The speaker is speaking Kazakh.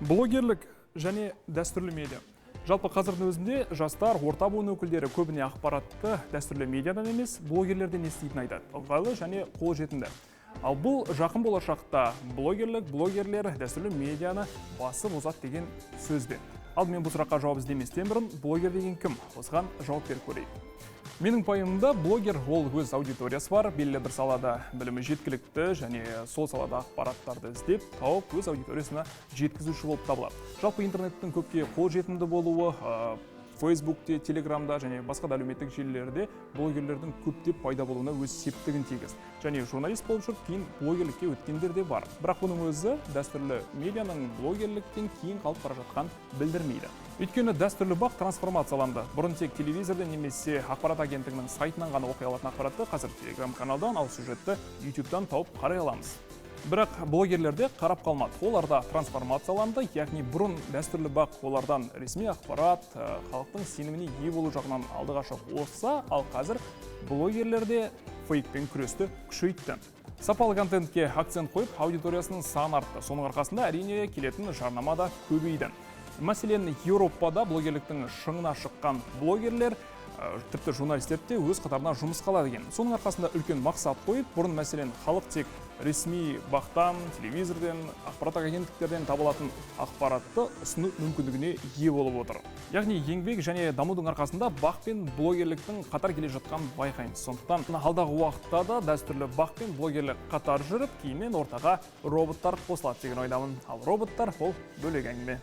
Блогерлік және дәстүрлі медиа. Жалпы қазірдің өзінде жастар, орта буын өкілдері көбіне ақпаратты дәстүрлі медиадан емес, блогерлерден еститін айтады. Ыңғайлы және қолжетімді. Ал бұл жақын болашақта блогерлер дәстүрлі медианы басып озады деген сөзбен. Ал мен бұл сұраққа жауап іздеместен бұрын, блогер деген кім? Осыған жауап беріп көрейік. Менің пайымымда блогер ол өз аудиториясы бар, белгілі бір салада білімі жеткілікті және сол салада ақпараттарды іздеп, тауып өз аудиториясына жеткізуші болып табылады. Жалпы интернеттің көпке қолжетімді болуы, Фейсбукте, Телеграмда және басқа да әлеуметтік желілерде блогерлердің көптеп пайда болуына өз септігін тигізді. Және журналист болып жүріп, кейін блогерлікке өткендер де бар. Бірақ бұның өзі дәстүрлі медианың блогерліктен кейін қалып бара жатқан білдірмейді. Өйткені дәстүрлі бақ трансформацияланды. Бұрын тек телевизорда немесе ақпарат агенттігінің сайтынан ғана оқи алатын ақпаратты қазір Телеграм-каналдан, ал сюжетті YouTube'дан тауып қарай аламыз. Бірақ блогерлерде қарап қалмады. Оларда трансформацияланды, яғни бұрын дәстүрлі бақ олардан ресми ақпарат, халықтың сеніміне ие болу жағынан алдыға шығып озса, ал қазір блогерлерде фейкпен күресті күшейтті. Сапалы контентке акцент қойып, аудиториясының саны артты. Соның арқасында әрине келетін жарнама да көбейді. Мәселен, Еуропада блогерліктің шыңына шыққан блогерлер тіпті журналистерде өз қатарына жұмысқа алады екен. Соның арқасында үлкен мақсат қойып, бұрын мәселен халық тек ресми бақтан, телевизорден, ақпарат агенттіктерден табылатын ақпаратты ұсыну мүмкіндігіне ие болып отыр. Яғни еңбек және дамудың арқасында бақ пен блогерліктің қатар келе жатқан байқаймыз. Сондықтан алдағы уақытта да дәстүрлі бақ пен блогерлік қатар жүріп, кейіннен ортаға роботтар қосылады деген ойдамын. Ал роботтар ол бөлек әңгіме.